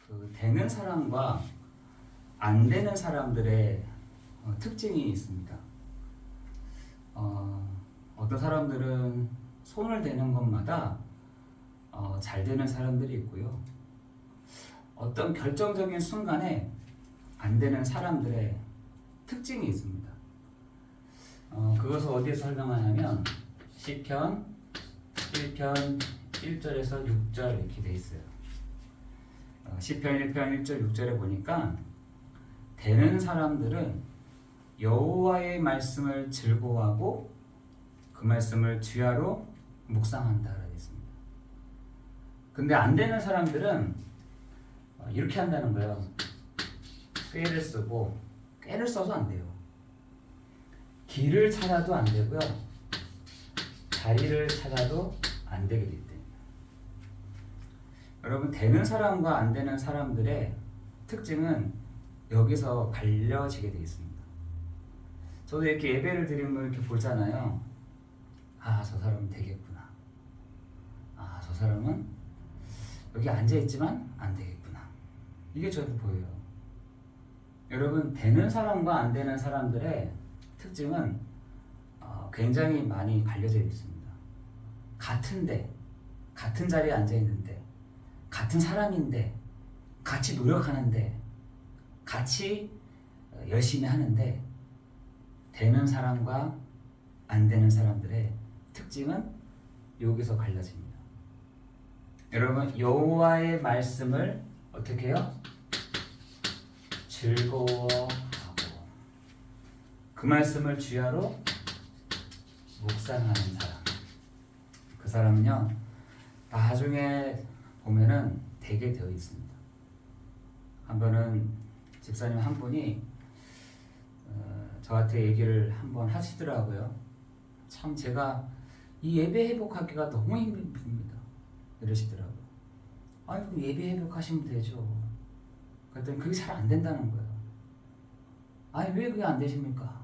그 되는 사람과 안 되는 사람들의 특징이 있습니다. 어떤 사람들은 손을 대는 것마다 잘 되는 사람들이 있고요. 어떤 결정적인 순간에 안 되는 사람들의 특징이 있습니다. 그것을 어디에서 설명하냐면 시편 1편 1절에서 6절 이렇게 돼 있어요. 시편 1편 1절 6절에 보니까 되는 사람들은 여호와의 말씀을 즐거워하고 그 말씀을 주야로 묵상한다 라고 했습니다. 근데 안 되는 사람들은 이렇게 한다는 거예요. 꾀를 쓰고, 꾀를 써도 안 돼요. 길을 찾아도 안 되고요. 자리를 찾아도 안 되게 되기 때문에. 여러분, 되는 사람과 안 되는 사람들의 특징은 여기서 갈려지게 되어 있습니다. 저도 이렇게 예배를 드리면 이렇게 보잖아요. 아, 저 사람은 되겠구나. 아, 저 사람은 여기 앉아있지만 안 되겠구나. 이게 저도 보여요. 여러분, 되는 사람과 안 되는 사람들의 특징은 굉장히 많이 갈려져 있습니다. 같은데, 같은 자리에 앉아있는데, 같은 사람인데, 같이 노력하는데, 같이 열심히 하는데, 되는 사람과 안 되는 사람들의 특징은 여기서 갈라집니다. 여러분, 여호와의 말씀을 어떻게 해요? 즐거워하고 그 말씀을 주야로 묵상하는 사람, 그 사람은요 나중에 보면은 되게 되어 있습니다. 한 번은 집사님 한 분이 저한테 얘기를 한번 하시더라고요. 참 제가 이 예배 회복하기가 너무 힘듭니다. 이러시더라고요. 아니 그럼 예배 회복하시면 되죠. 그랬더니 그게 잘 안 된다는 거예요. 아니 왜 그게 안 되십니까?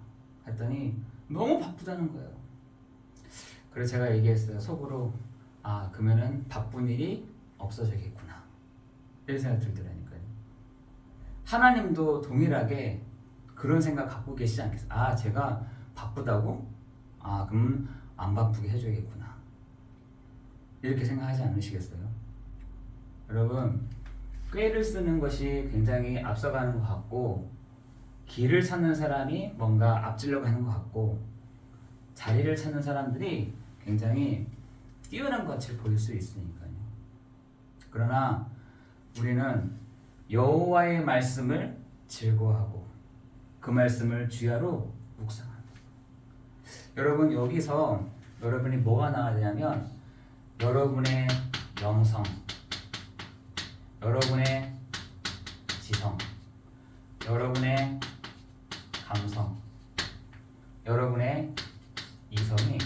했더니 너무 바쁘다는 거예요. 그래서 제가 얘기했어요. 속으로 아 그러면은 바쁜 일이 없어지겠구나. 이런 생각 들더라니까요. 하나님도 동일하게 그런 생각 갖고 계시지 않겠어요? 아 제가 바쁘다고? 아 그럼 안 바쁘게 해줘야겠구나. 이렇게 생각하지 않으시겠어요? 여러분 꾀를 쓰는 것이 굉장히 앞서가는 것 같고 길을 찾는 사람이 뭔가 앞지려고 하는 것 같고 자리를 찾는 사람들이 굉장히 뛰어난 것을 보일 수 있으니까요. 그러나 우리는 여호와의 말씀을 즐거워하고 그 말씀을 주야로 묵상한다. 여러분 여기서 여러분이 뭐가 나와야 되냐면 여러분의 영성, 여러분의 지성, 여러분의 감성, 여러분의 이성이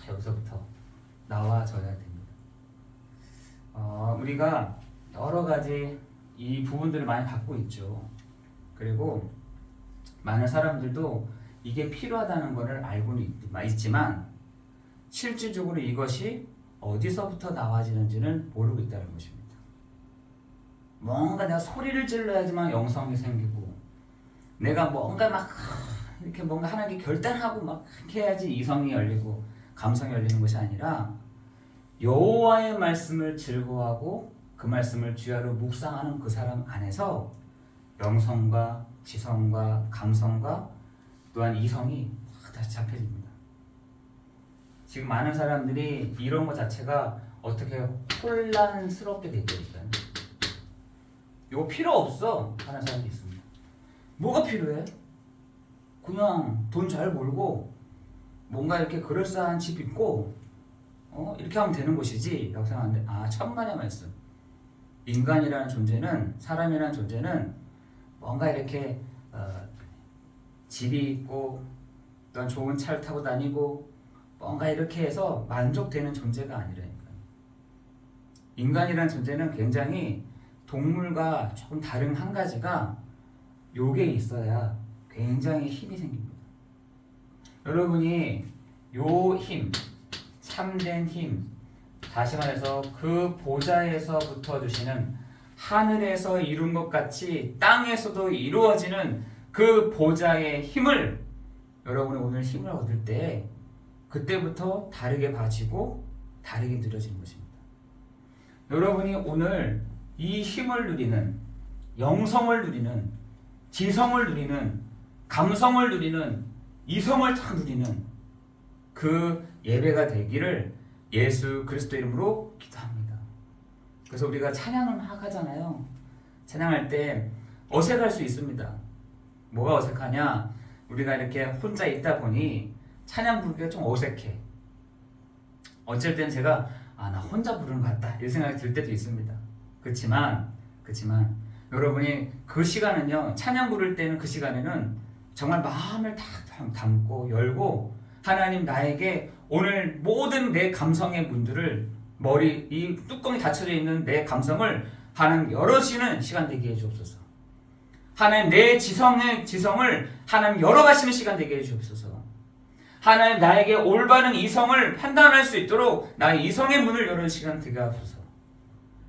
여기서부터 나와져야 됩니다. 우리가 여러 가지 이 부분들을 많이 갖고 있죠. 그리고 많은 사람들도 이게 필요하다는 것을 알고는 있지만 실질적으로 이것이 어디서부터 나와지는지는 모르고 있다는 것입니다. 뭔가 내가 소리를 질러야지만 영성이 생기고 내가 뭔가 막 이렇게 뭔가 하나님께 결단하고 막 해야지 이성이 열리고 감성이 열리는 것이 아니라 여호와의 말씀을 즐거워하고 그 말씀을 주야로 묵상하는 그 사람 안에서 영성과 지성과 감성과 또한 이성이 다시 잡혀집니다. 지금 많은 사람들이 이런 것 자체가 어떻게 혼란스럽게 되니까요. 이거 필요 없어 하는 사람도 있습니다. 뭐가 필요해? 그냥 돈 잘 벌고 뭔가 이렇게 그럴싸한 집 있고 이렇게 하면 되는 것이지 라고 생각하는데 아 천만의 말씀. 인간이라는 존재는 사람이라는 존재는 뭔가 이렇게 집이 있고 또한 좋은 차를 타고 다니고 뭔가 이렇게 해서 만족되는 존재가 아니라니까요. 인간이라는 존재는 굉장히 동물과 조금 다른 한 가지가 요게 있어야 굉장히 힘이 생깁니다. 여러분이 요 힘, 참된 힘, 다시 말해서 그 보좌에서부터 주시는 하늘에서 이룬 것 같이 땅에서도 이루어지는 그 보좌의 힘을 여러분이 오늘 힘을 얻을 때 그때부터 다르게 봐지고 다르게 누려지는 것입니다. 여러분이 오늘 이 힘을 누리는, 영성을 누리는, 지성을 누리는, 감성을 누리는, 이성을 다 누리는 그 예배가 되기를 예수 그리스도 이름으로 기도합니다. 그래서 우리가 찬양을 막 하잖아요. 찬양할 때 어색할 수 있습니다. 뭐가 어색하냐? 우리가 이렇게 혼자 있다 보니 찬양 부르기가 좀 어색해. 어쩔 때는 제가 나 혼자 부르는 것 같다 이런 생각이 들 때도 있습니다. 그렇지만 여러분이 그 시간은요, 찬양 부를 때는 그 시간에는 정말 마음을 다 담고 열고 하나님 나에게 오늘 모든 내 감성의 문들을 이 뚜껑이 닫혀져 있는 내 감성을 하나님 열어주시는 시간 되게 해주옵소서. 하나님 내 지성을 하나님 열어가시는 시간 되게 해주옵소서. 하나님 나에게 올바른 이성을 판단할 수 있도록 나의 이성의 문을 열어주는 시간 되게 하소서.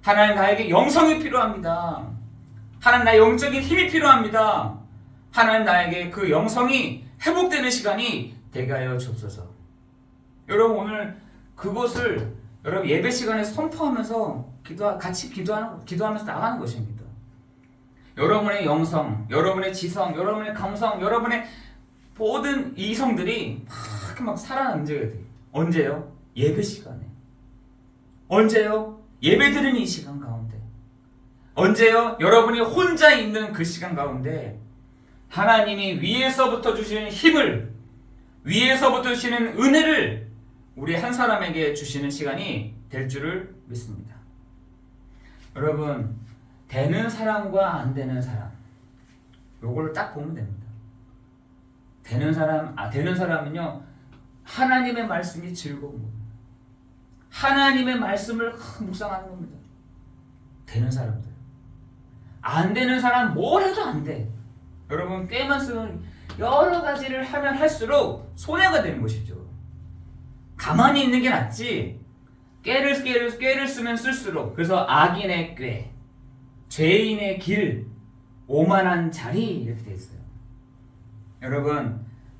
하나님 나에게 영성이 필요합니다. 하나님 나의 영적인 힘이 필요합니다. 하나님 나에게 그 영성이 회복되는 시간이 되게 하여 주옵소서. 여러분 오늘 그것을 여러분 예배 시간에 선포하면서 같이 기도하면서 나가는 것입니다. 여러분의 영성, 여러분의 지성, 여러분의 감성, 여러분의 모든 이성들이 막 살아남게 돼요. 언제요? 예배 시간에. 언제요? 예배 드리는 이 시간 가운데. 언제요? 여러분이 혼자 있는 그 시간 가운데 하나님이 위에서부터 주시는 힘을, 위에서부터 주시는 은혜를 우리 한 사람에게 주시는 시간이 될 줄을 믿습니다. 여러분, 되는 사람과 안 되는 사람, 요걸 딱 보면 됩니다. 되는 사람은요, 하나님의 말씀이 즐거운 겁니다. 하나님의 말씀을 묵상하는 겁니다. 되는 사람들. 안 되는 사람 뭘 해도 안 돼. 여러분, 꾀만 쓰면 여러 가지를 하면 할수록 손해가 되는 것이죠. 가만히 있는 게 낫지. 꾀를 쓰면 쓸수록. 그래서 악인의 꾀, 죄인의 길, 오만한 자리 이렇게 되어 있어요.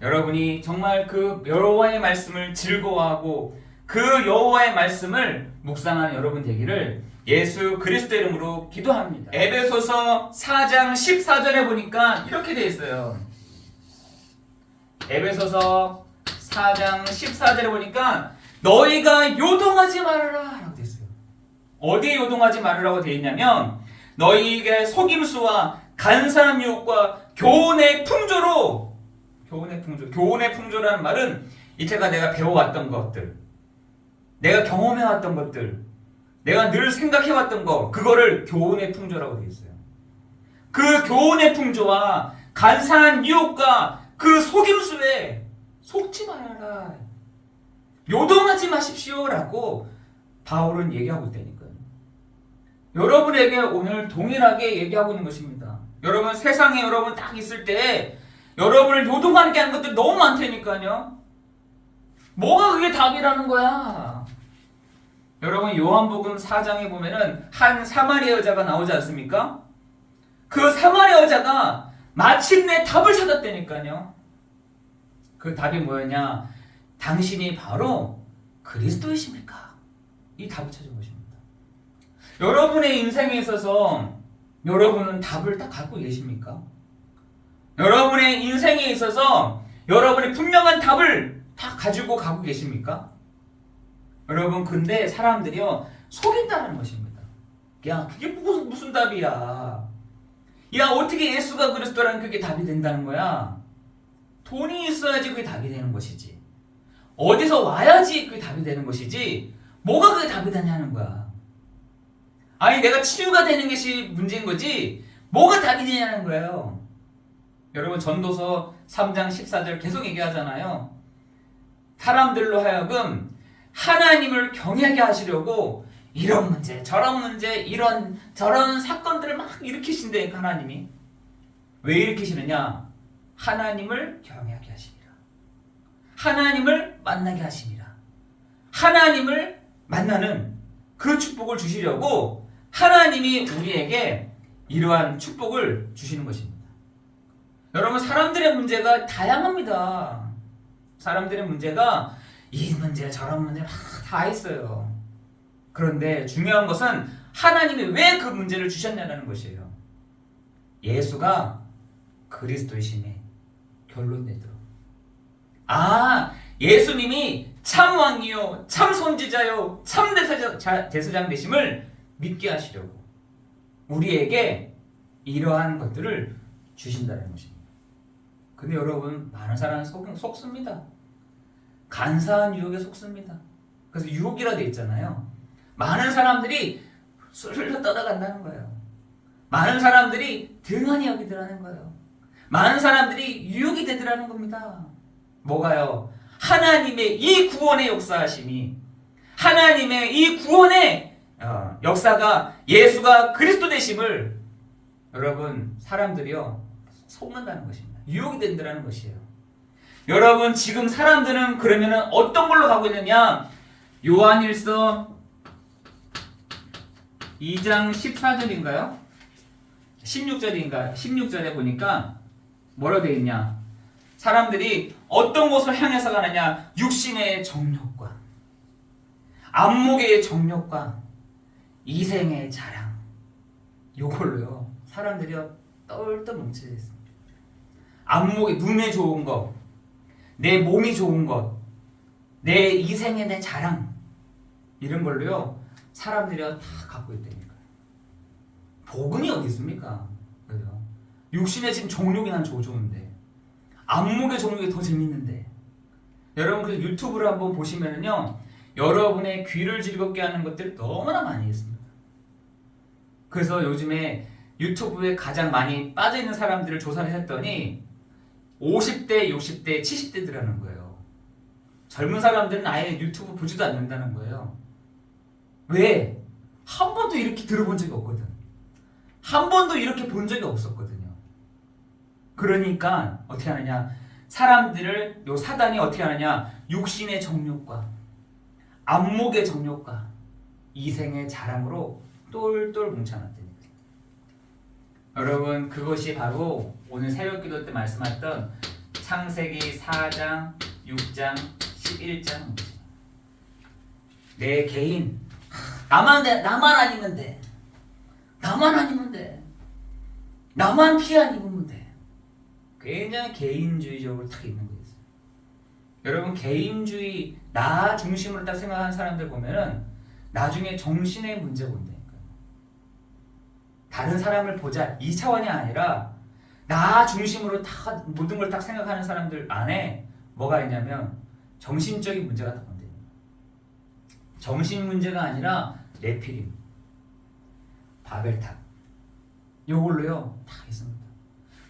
여러분이 정말 그 여호와의 말씀을 즐거워하고 그 여호와의 말씀을 묵상하는 여러분 되기를 예수 그리스도 이름으로 기도합니다. 에베소서 4장 14절에 보니까 이렇게 되어 있어요. 에베소서 4장 14절에 보니까 너희가 요동하지 말아라 라고 되어 있어요. 어디에 요동하지 말으라고 되어 있냐면 너희에게 속임수와 간사한 유혹과 교훈의 풍조로, 교훈의 풍조라는 말은 이때가 내가 배워왔던 것들, 내가 경험해왔던 것들, 내가 늘 생각해왔던 거, 그거를 교훈의 풍조라고 되어 있어요. 그 교훈의 풍조와 간사한 유혹과 그 속임수에 속지 말아라, 요동하지 마십시오라고 바울은 얘기하고 있다니까요. 여러분에게 오늘 동일하게 얘기하고 있는 것입니다. 여러분 세상에 여러분 딱 있을 때 여러분을 요동하게 하는 것들 너무 많다니까요. 뭐가 그게 답이라는 거야. 여러분 요한복음 4장에 보면은 한 사마리아 여자가 나오지 않습니까? 그 사마리아 여자가 마침내 답을 찾았다니까요. 그 답이 뭐였냐? 당신이 바로 그리스도이십니까? 이 답을 찾은 것입니다. 여러분의 인생에 있어서 여러분은 답을 딱 갖고 계십니까? 여러분의 인생에 있어서 여러분이 분명한 답을 다 가지고 가고 계십니까? 여러분 근데 사람들이요 속인다는 것입니다. 야 그게 무슨 답이야. 야 어떻게 예수가 그리스도라는 그게 답이 된다는 거야. 돈이 있어야지 그게 답이 되는 것이지. 어디서 와야지 그게 답이 되는 것이지. 뭐가 그게 답이 되냐는 거야. 아니 내가 치유가 되는 것이 문제인 거지 뭐가 답이 되냐는 거예요. 여러분 전도서 3장 14절 계속 얘기하잖아요. 사람들로 하여금 하나님을 경외하게 하시려고 이런 문제 저런 문제 이런 저런 사건들을 막 일으키신다니까. 하나님이 왜 일으키시느냐? 하나님을 경외하게 하시니라. 하나님을 만나게 하시니라. 하나님을 만나는 그 축복을 주시려고 하나님이 우리에게 이러한 축복을 주시는 것입니다. 여러분, 사람들의 문제가 다양합니다. 사람들의 문제가 이 문제 저런 문제 다 있어요. 그런데 중요한 것은 하나님이 왜 그 문제를 주셨냐는 것이에요. 예수가 그리스도이심에 결론 내도록. 예수님이 참 왕이요 참 선지자요 참 대제사장 되심을 믿게 하시려고 우리에게 이러한 것들을 주신다는 것입니다. 근데 여러분, 많은 사람은 속습니다. 간사한 유혹에 속습니다. 그래서 유혹이라 돼 있잖아요. 많은 사람들이 술로 떠나간다는 거예요. 많은 사람들이 등한히 여기더라는 거예요. 많은 사람들이 유혹이 되더라는 겁니다. 뭐가요? 하나님의 이 구원의 역사하심이, 하나님의 이 구원의 역사가 예수가 그리스도 되심을 여러분, 사람들이요 속는다는 것입니다. 유혹이 된다는 것이에요. 여러분, 지금 사람들은 그러면은 어떤 걸로 가고 있느냐? 요한일서 2장 14절인가요? 16절인가? 16절에 보니까 뭐라 되어 있냐? 사람들이 어떤 곳을 향해서 가느냐? 육신의 정욕과 안목의 정욕과 이생의 자랑, 요걸로요 사람들이요 똘똘 뭉쳐져 있습니다. 안목이, 눈에 좋은 것, 내 몸이 좋은 것, 내 이생의 내 자랑, 이런 걸로요 사람들이요 다 갖고 있다니까요. 복음이 어디 있습니까? 그죠? 육신의 지금 정욕이 난 좋은데, 안목의 정욕이 더 재밌는데. 여러분, 그 유튜브를 한번 보시면은요 여러분의 귀를 즐겁게 하는 것들이 너무나 많이 있습니다. 그래서 요즘에 유튜브에 가장 많이 빠져있는 사람들을 조사를 했더니 50대, 60대, 70대들이라는 거예요. 젊은 사람들은 아예 유튜브 보지도 않는다는 거예요. 왜? 한 번도 이렇게 들어본 적이 없거든. 한 번도 이렇게 본 적이 없었거든요. 그러니까 어떻게 하느냐? 사람들을, 요 사단이 어떻게 하느냐? 육신의 정욕과 안목의 정욕과 이생의 자랑으로 똘똘 뭉쳐놨다니까요. 여러분, 그것이 바로 오늘 새벽기도 때 말씀했던 창세기 4장, 6장, 11장. 내 개인, 나만 아니면 돼. 나만 아니면 돼. 나만 피해 안 입으면 돼. 굉장히 개인주의적으로 딱 있는 거예요. 여러분, 개인주의, 나 중심으로 딱 생각하는 사람들 보면은 나중에 정신의 문제가 온다니까요. 다른 사람을 보자, 이 차원이 아니라 나 중심으로 다 모든 걸 딱 생각하는 사람들 안에 뭐가 있냐면 정신적인 문제가 딱 온다니까요. 정신 문제가 아니라 네피림, 바벨탑, 요걸로요 다 있습니다.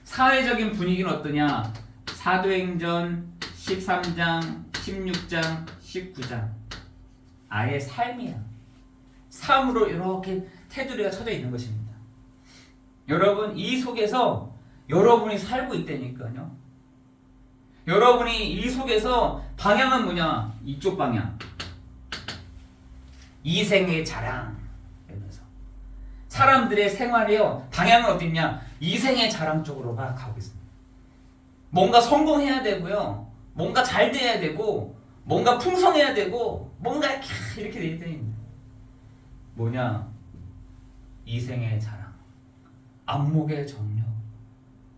사회적인 분위기는 어떠냐? 사도행전 13장, 16장, 19장. 아예 삶이야. 삶으로 이렇게 테두리가 쳐져 있는 것입니다. 여러분, 이 속에서 여러분이 살고 있다니까요. 여러분이 이 속에서 방향은 뭐냐? 이쪽 방향. 이생의 자랑. 이러면서 사람들의 생활이요 방향은 어딨냐? 이생의 자랑 쪽으로 가고 있습니다. 뭔가 성공해야 되고요, 뭔가 잘 돼야 되고, 뭔가 풍성해야 되고, 뭔가 이렇게 돼 있더니 뭐냐? 이생의 자랑, 안목의 정욕,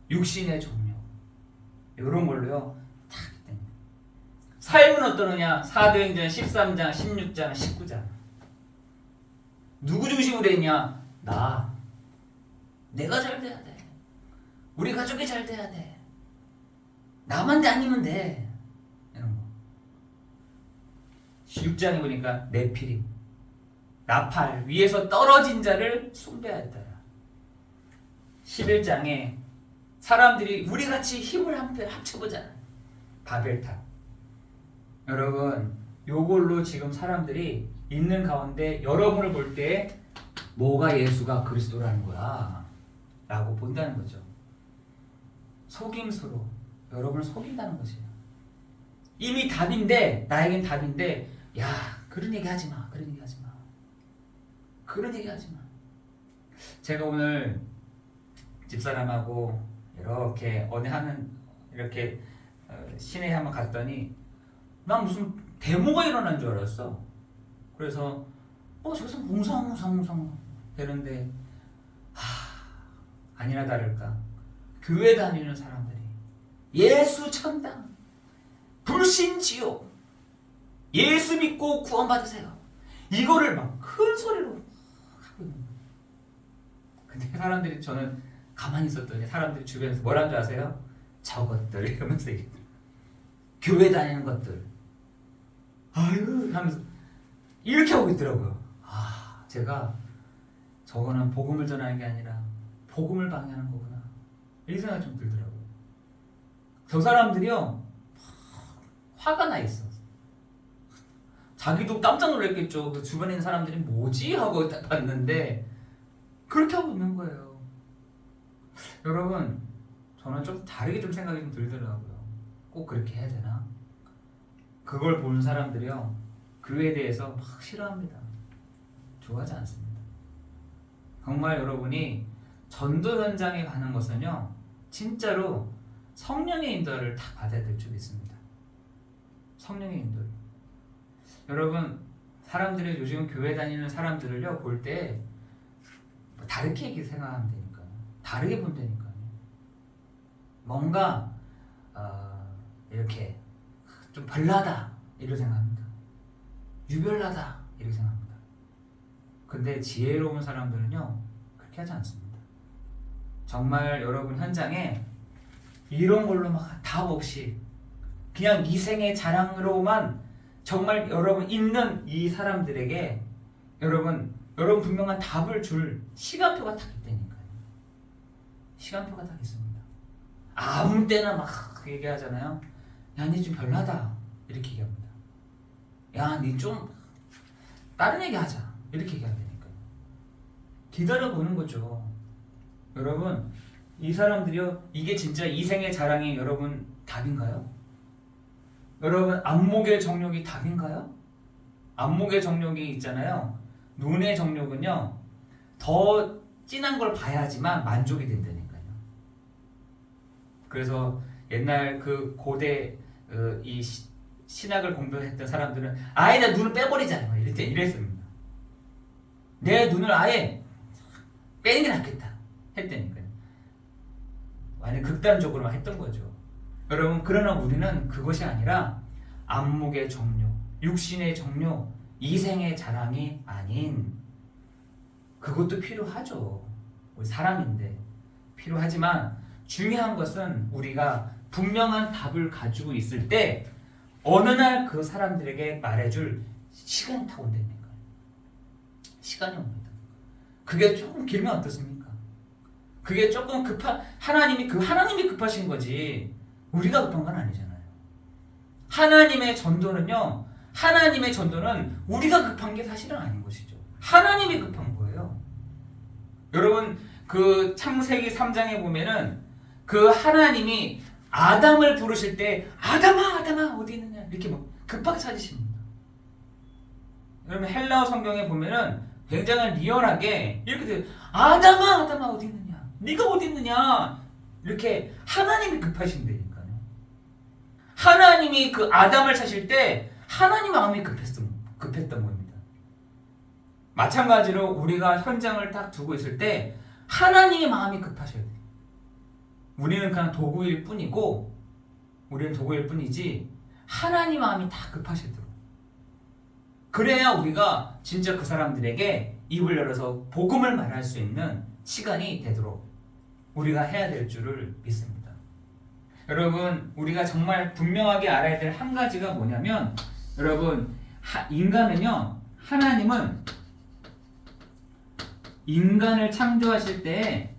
육신의 정욕, 이런 걸로요 다 됩니다. 삶은 어떠느냐? 사도행전 13장, 16장, 19장. 누구 중심으로 했냐? 내가 잘 돼야 돼. 우리 가족이 잘 돼야 돼. 나만 다니면 돼. 이런 거. 6장에 보니까 네피림, 나팔, 위에서 떨어진 자를 숭배하였다. 11장에 사람들이 우리 같이 힘을 합쳐보자. 바벨탑. 여러분, 요걸로 지금 사람들이 있는 가운데 여러분을 볼 때 뭐가 예수가 그리스도라는 거야 라고 본다는 거죠. 속임수로 여러분을 속인다는 것이에요. 이미 답인데, 나에겐 답인데, 야, 그런 얘기 하지 마. 그런 얘기 하지 마. 그런 얘기 하지 마. 제가 오늘 집사람하고 이렇게 어디 하는 이렇게 시내에 한번 갔더니 난 무슨 데모가 일어난 줄 알았어. 그래서 저기서 웅성웅성 되는데 아니나 다를까 교회 다니는 사람들이 예수 천당, 불신 지옥, 예수 믿고 구원받으세요, 이거를 막 큰 소리로 하고 있는 거예요. 근데 사람들이, 저는 가만히 있었더니 사람들이 주변에서 뭐라는 줄 아세요? 저것들 이러면서 얘기해요. 교회 다니는 것들, 아유 하면서 이렇게 하고 있더라고요. 제가 저거는 복음을 전하는 게 아니라 복음을 방해하는 거구나, 이 생각이 좀 들더라고요. 저 사람들이요 화가 나 있어. 자기도 깜짝 놀랐겠죠. 그 주변에 있는 사람들이 뭐지? 하고 봤는데 그렇게 하고 있는 거예요. 여러분, 저는 좀 다르게 좀 생각이 좀 들더라고요. 꼭 그렇게 해야 되나? 그걸 보는 사람들이요 교회에 대해서 막 싫어합니다. 좋아하지 않습니다. 정말 여러분이 전도 현장에 가는 것은요 진짜로 성령의 인도를 다 받아야 될 줄 믿습니다. 성령의 인도를. 여러분, 사람들이 요즘 교회 다니는 사람들을요 볼 때 다르게 생각하면 되니까요. 다르게 본다니까요. 뭔가 이렇게 좀 별나다 이렇게 생각합니다. 유별나다 이렇게 생각합니다. 근데 지혜로운 사람들은요 그렇게 하지 않습니다. 정말 여러분 현장에 이런 걸로 막 답 없이 그냥 이생의 자랑으로만 정말 여러분 있는 이 사람들에게 여러분 분명한 답을 줄 시간표가 딱 있다니까요. 시간표가 딱 있습니다. 아무 때나 막 얘기하잖아요. 야, 니 좀 별나다 이렇게 얘기합니다. 야, 니 좀 다른 얘기 하자 이렇게 얘기한다니까요. 기다려보는 거죠. 여러분, 이 사람들이요 이게 진짜 이생의 자랑이 여러분 답인가요? 여러분, 안목의 정욕이 답인가요? 안목의 정욕이 있잖아요. 눈의 정욕은요 더 진한 걸 봐야지만 만족이 된다니까요. 그래서 옛날 그 고대 이 신학을 공부했던 사람들은 아예 내 눈을 빼버리자 이랬습니다. 내 눈을 아예 빼는 게 낫겠다 했다니까요. 완전 극단적으로 했던 거죠. 여러분, 그러나 우리는 그것이 아니라 안목의 정욕, 육신의 정욕, 이생의 자랑이 아닌, 그것도 필요하죠. 우리 사람인데 필요하지만 중요한 것은 우리가 분명한 답을 가지고 있을 때 어느 날 그 사람들에게 말해줄 시간이 다 온다니까요. 시간이 옵니다. 그게 조금 길면 어떻습니까? 그게 조금 하나님이 급하신 거지 우리가 급한 건 아니잖아요. 하나님의 전도는 우리가 급한 게 사실은 아닌 것이죠. 하나님이 급한 거예요. 여러분, 그 창세기 3장에 보면은 그 하나님이 아담을 부르실 때 아담아 어디 있느냐 이렇게 막 급하게 찾으십니다. 여러분, 헬라어 성경에 보면은 굉장히 리얼하게 이렇게 돼요. 아담아 어디 있느냐, 네가 어디 있느냐, 이렇게 하나님이 급하신다니까요. 하나님이 그 아담을 찾을 때 하나님 마음이 급했던 겁니다. 마찬가지로 우리가 현장을 딱 두고 있을 때 하나님의 마음이 급하셔야 돼요. 우리는 그냥 도구일 뿐이지 하나님 마음이 다 급하시도록, 그래야 우리가 진짜 그 사람들에게 입을 열어서 복음을 말할 수 있는 시간이 되도록 우리가 해야 될 줄을 믿습니다. 여러분, 우리가 정말 분명하게 알아야 될 한 가지가 뭐냐면, 여러분, 하나님은 인간을 창조하실 때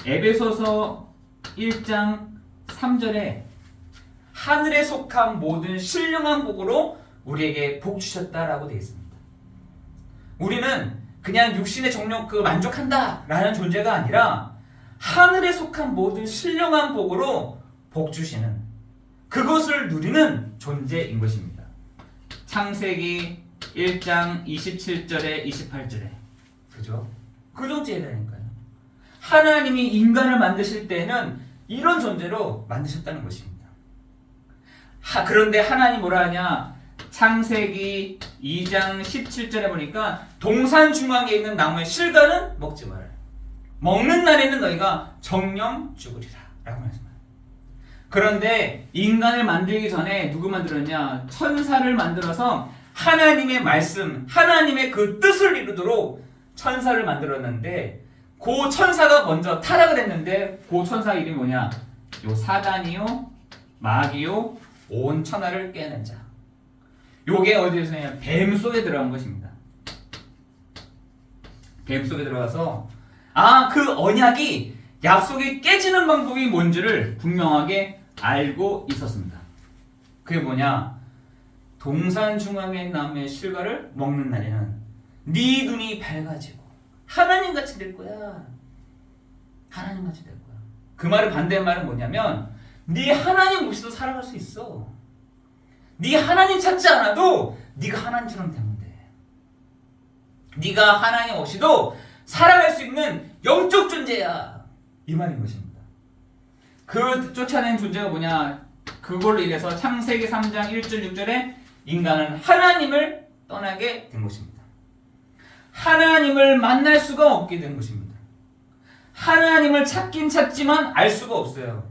에베소서 1장 3절에 하늘에 속한 모든 신령한 복으로 우리에게 복 주셨다라고 되어 있습니다. 우리는 그냥 육신의 정욕 만족한다 라는 존재가 아니라 하늘에 속한 모든 신령한 복으로 복 주시는, 그것을 누리는 존재인 것입니다. 창세기 1장 27절에 28절에 그죠? 그 존재라니까요. 하나님이 인간을 만드실 때는 이런 존재로 만드셨다는 것입니다. 그런데 하나님 뭐라 하냐? 창세기 2장 17절에 보니까 동산 중앙에 있는 나무의 실과는 먹지 마라. 먹는 날에는 너희가 정령 죽으리라 라고 말씀합니다. 그런데 인간을 만들기 전에 누구 만들었냐? 천사를 만들어서 하나님의 말씀, 하나님의 그 뜻을 이루도록 천사를 만들었는데 그 천사가 먼저 타락을 했는데 그 천사 이름이 뭐냐? 요 사단이요, 마귀요, 온 천하를 깨는 자. 요게 어디에서냐? 뱀 속에 들어간 것입니다. 뱀 속에 들어가서 그 언약이 약속이 깨지는 방법이 뭔지를 분명하게 알고 있었습니다. 그게 뭐냐? 동산 중앙에 있는 나무의 실과를 먹는 날에는 네 눈이 밝아지고 하나님같이 될 거야. 하나님같이 될 거야. 그 말의 반대말은 뭐냐면 네 하나님 없이도 살아갈 수 있어. 네 하나님 찾지 않아도 네가 하나님처럼 되면 돼. 네가 하나님 없이도 살아갈 수 있는 영적 존재야. 이 말인 것입니다. 그 쫓아낸 존재가 뭐냐? 그걸로 인해서 창세기 3장 1절 6절에 인간은 하나님을 떠나게 된 것입니다. 하나님을 만날 수가 없게 된 것입니다. 하나님을 찾긴 찾지만 알 수가 없어요.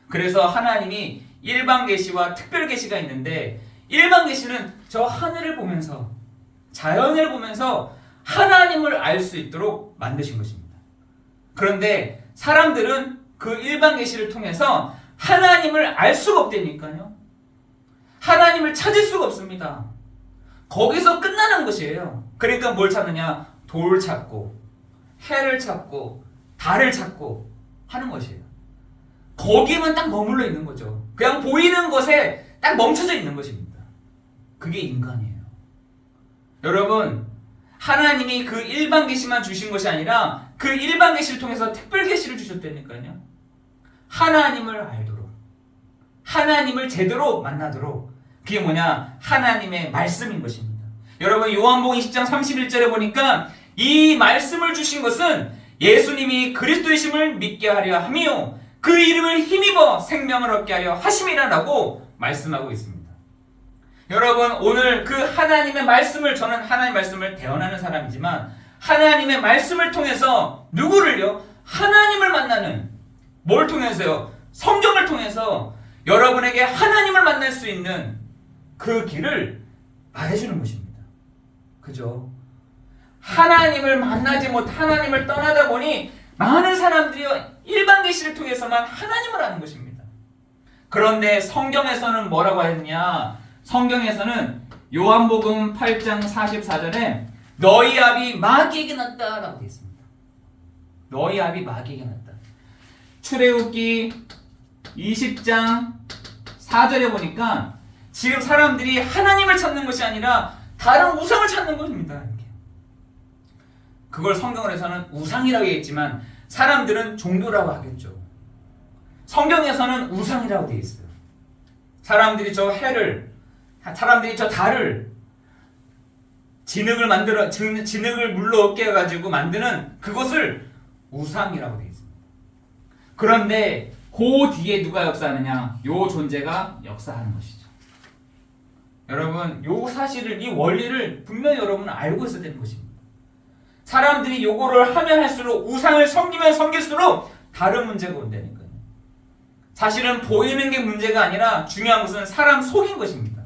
그래서 하나님이 일반 계시와 특별 계시가 있는데 일반 계시는 저 하늘을 보면서 자연을 보면서 하나님을 알 수 있도록 만드신 것입니다. 그런데 사람들은 그 일반 계시를 통해서 하나님을 알 수가 없다니까요. 하나님을 찾을 수가 없습니다. 거기서 끝나는 것이에요. 그러니까 뭘 찾느냐? 돌 찾고 해를 찾고 달을 찾고 하는 것이에요. 거기에만 딱 머물러 있는 거죠. 그냥 보이는 것에 딱 멈춰져 있는 것입니다. 그게 인간이에요. 여러분, 하나님이 그 일반 계시만 주신 것이 아니라 그 일반 계시를 통해서 특별 계시를 주셨다니까요. 하나님을 알도록, 하나님을 제대로 만나도록, 그게 뭐냐? 하나님의 말씀인 것입니다. 여러분, 요한복음 20장 31절에 보니까 이 말씀을 주신 것은 예수님이 그리스도이심을 믿게 하려 하며 그 이름을 힘입어 생명을 얻게 하려 하심이라라고 말씀하고 있습니다. 여러분, 오늘 그 하나님의 말씀을, 저는 하나님의 말씀을 대언하는 사람이지만 하나님의 말씀을 통해서 누구를요? 하나님을 만나는, 뭘 통해서요? 성경을 통해서 여러분에게 하나님을 만날 수 있는 그 길을 말해주는 것입니다. 그죠? 하나님을 만나지 못, 하나님을 떠나다 보니 많은 사람들이 일반 계시를 통해서만 하나님을 아는 것입니다. 그런데 성경에서는 뭐라고 했느냐? 성경에서는 요한복음 8장 44절에 너희 아비 마귀에게 났다 라고 되어 있습니다. 너희 아비 마귀에게 났다. 출애굽기 20장 4절에 보니까 지금 사람들이 하나님을 찾는 것이 아니라 다른 우상을 찾는 것입니다. 그걸 성경에서는 우상이라고 했지만 사람들은 종교라고 하겠죠. 성경에서는 우상이라고 되어 있어요. 사람들이 저 해를, 사람들이 저 달을 진흙을 만들어, 진흙을 물로 얻게 해가지고 만드는 그것을 우상이라고 되어 있습니다. 그런데 그 뒤에 누가 역사하느냐? 요 존재가 역사하는 것이죠. 여러분, 요 사실을, 이 원리를 분명히 여러분은 알고 있어야 되는 것입니다. 사람들이 요거를 하면 할수록, 우상을 섬기면 섬길수록 다른 문제가 온다니까요. 사실은 보이는 게 문제가 아니라 중요한 것은 사람 속인 것입니다.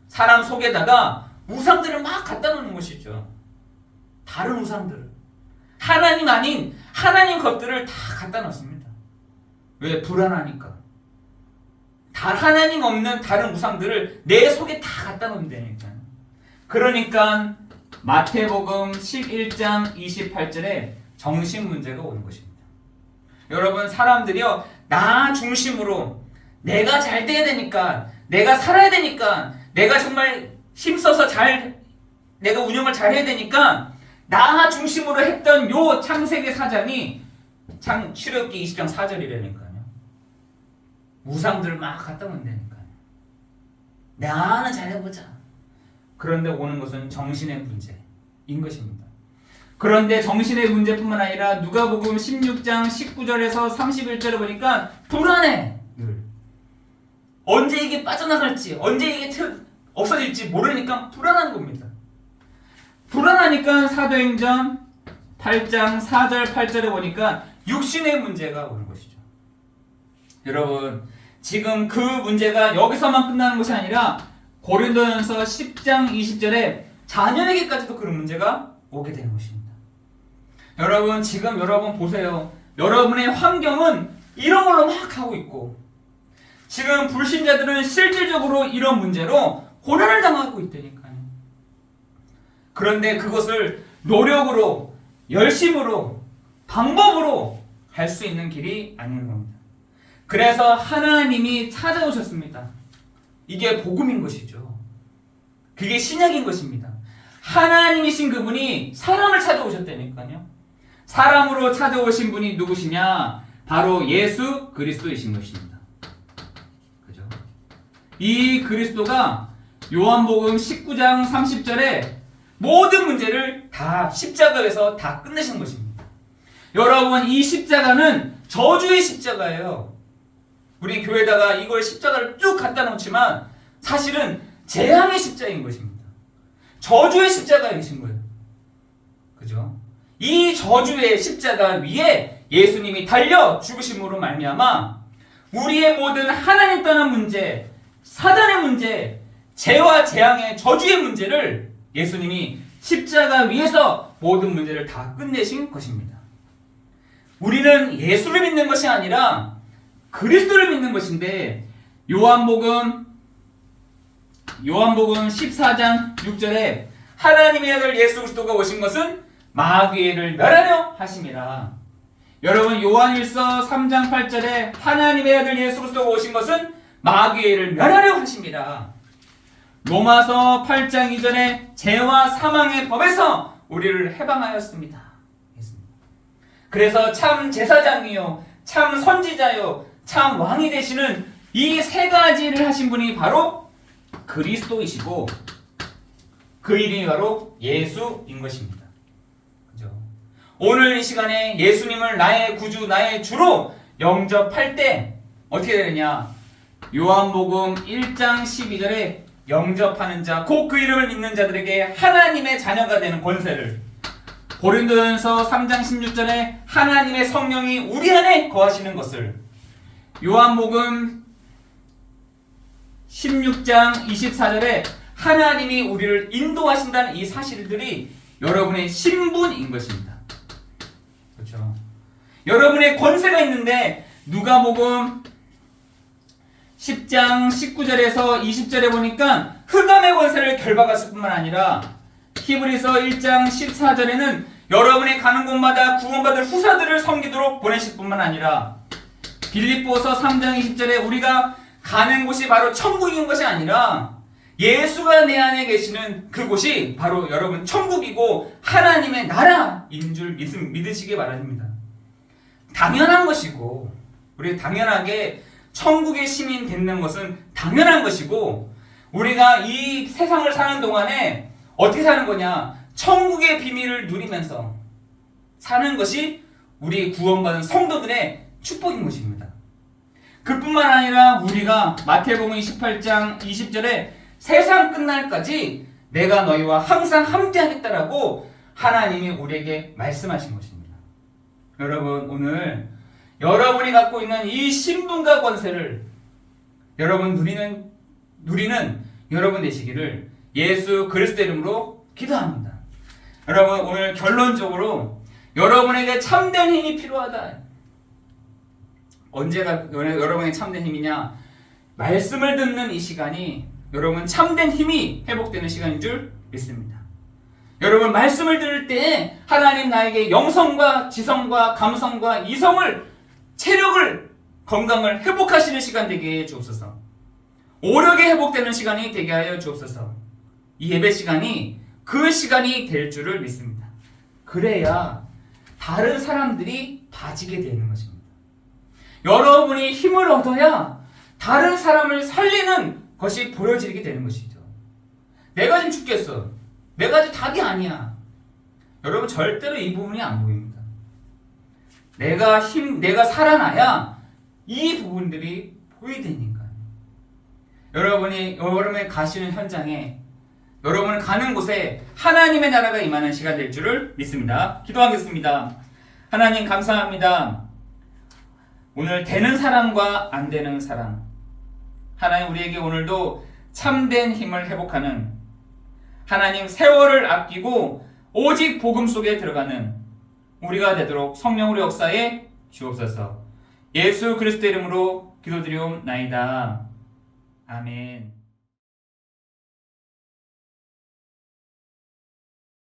사람 속에다가 우상들을 막 갖다 놓는 것이죠. 다른 우상들을, 하나님 아닌 하나님 것들을 다 갖다 놓습니다. 왜? 불안하니까. 하나님 없는 다른 우상들을 내 속에 다 갖다 놓는다니까요. 그러니까 마태복음 11장 28절에 정신 문제가 오는 것입니다. 여러분, 사람들이요, 나 중심으로 내가 잘 돼야 되니까, 내가 살아야 되니까, 내가 정말 힘써서 내가 운영을 잘 해야 되니까 나 중심으로 했던 요 창세기 4장이 출애굽기 20장 4절이라니까요. 우상들을 막 갖다 놓는다니까요. 나는 잘해보자. 그런데 오는 것은 정신의 문제인 것입니다. 그런데 정신의 문제뿐만 아니라 누가복음 16장 19절에서 31절에 보니까 불안해. 늘. 언제 이게 빠져나갈지, 언제 이게 없어질지 모르니까 불안한 겁니다. 불안하니까 사도행전 8장 4절 8절에 보니까 육신의 문제가 오는 것이죠. 여러분, 지금 그 문제가 여기서만 끝나는 것이 아니라 고린도전서 10장 20절에 자녀에게까지도 그런 문제가 오게 되는 것입니다. 여러분, 지금 여러분 보세요. 여러분의 환경은 이런 걸로 막 하고 있고, 지금 불신자들은 실질적으로 이런 문제로 고난을 당하고 있다니까요. 그런데 그것을 노력으로, 열심으로, 방법으로 할 수 있는 길이 아닌 겁니다. 그래서 하나님이 찾아오셨습니다. 이게 복음인 것이죠. 그게 신약인 것입니다. 하나님이신 그분이 사람을 찾아오셨다니까요. 사람으로 찾아오신 분이 누구시냐? 바로 예수 그리스도이신 것입니다. 그죠? 이 그리스도가 요한복음 19장 30절에 모든 문제를 다 십자가에서 다 끝내신 것입니다. 여러분, 이 십자가는 저주의 십자가예요. 우리 교회에다가 이걸 십자가를 쭉 갖다 놓지만 사실은 재앙의 십자가인 것입니다. 저주의 십자가에 계신 거예요. 그죠? 이 저주의 십자가 위에 예수님이 달려 죽으심으로 말미암아 우리의 모든 하나님 떠난 문제, 사단의 문제, 죄와 재앙의 저주의 문제를 예수님이 십자가 위에서 모든 문제를 다 끝내신 것입니다. 우리는 예수를 믿는 것이 아니라 그리스도를 믿는 것인데, 요한복음 14장 6절에 하나님의 아들 예수 그리스도가 오신 것은 마귀를 멸하려 하심이라. 여러분, 요한일서 3장 8절에 하나님의 아들 예수 그리스도가 오신 것은 마귀를 멸하려 하심이라. 로마서 8장 2절에 죄와 사망의 법에서 우리를 해방하였습니다. 그래서 참 제사장이요, 참 선지자요, 참 왕이 되시는 이 세 가지를 하신 분이 바로 그리스도이시고, 그 이름이 바로 예수인 것입니다. 그죠? 오늘 이 시간에 예수님을 나의 구주, 나의 주로 영접할 때 어떻게 되느냐? 요한복음 1장 12절에 영접하는 자, 곧 그 이름을 믿는 자들에게 하나님의 자녀가 되는 권세를, 고린도전서 3장 16절에 하나님의 성령이 우리 안에 거하시는 것을, 요한복음 16장 24절에 하나님이 우리를 인도하신다는 이 사실들이 여러분의 신분인 것입니다. 그렇죠? 여러분의 권세가 있는데, 누가복음 10장 19절에서 20절에 보니까 흑암의 권세를 결박하실 뿐만 아니라 히브리서 1장 14절에는 여러분이 가는 곳마다 구원받을 후사들을 섬기도록 보내실 뿐만 아니라 빌립보서 3장 20절에 우리가 가는 곳이 바로 천국인 것이 아니라 예수가 내 안에 계시는 그곳이 바로 여러분 천국이고 하나님의 나라인 줄 믿으시기 바랍니다. 당연한 것이고, 우리 당연하게 천국의 시민 되는 것은 당연한 것이고, 우리가 이 세상을 사는 동안에 어떻게 사는 거냐? 천국의 비밀을 누리면서 사는 것이 우리 구원받은 성도들의 축복인 것입니다. 그뿐만 아니라 우리가 마태복음 28장 20절에 세상 끝날까지 내가 너희와 항상 함께하겠다라고 하나님이 우리에게 말씀하신 것입니다. 여러분, 오늘 여러분이 갖고 있는 이 신분과 권세를 여러분 누리는 여러분 되시기를 예수 그리스도 이름으로 기도합니다. 여러분, 오늘 결론적으로 여러분에게 참된 힘이 필요하다. 언제가 여러분의 참된 힘이냐? 말씀을 듣는 이 시간이 여러분 참된 힘이 회복되는 시간인 줄 믿습니다. 여러분, 말씀을 들을 때 하나님 나에게 영성과 지성과 감성과 이성을, 체력을, 건강을 회복하시는 시간 되게 해 주옵소서. 오력이 회복되는 시간이 되게 하여 주옵소서. 이 예배 시간이 그 시간이 될 줄을 믿습니다. 그래야 다른 사람들이 봐지게 되는 것입니다. 여러분이 힘을 얻어야 다른 사람을 살리는 것이 보여지게 되는 것이죠. 내가 지금 죽겠어. 내가 지금 답이 아니야. 여러분 절대로 이 부분이 안 보입니다. 내가 살아나야 이 부분들이 보이되니까요. 여러분이 가시는 현장에, 여러분을 가는 곳에 하나님의 나라가 임하는 시간 될 줄을 믿습니다. 기도하겠습니다. 하나님 감사합니다. 오늘 되는 사랑과 안 되는 사랑, 하나님 우리에게 오늘도 참된 힘을 회복하는, 하나님 세월을 아끼고 오직 복음 속에 들어가는 우리가 되도록 성령으로 역사에 주옵소서. 예수 그리스도 이름으로 기도드리옵나이다. 아멘.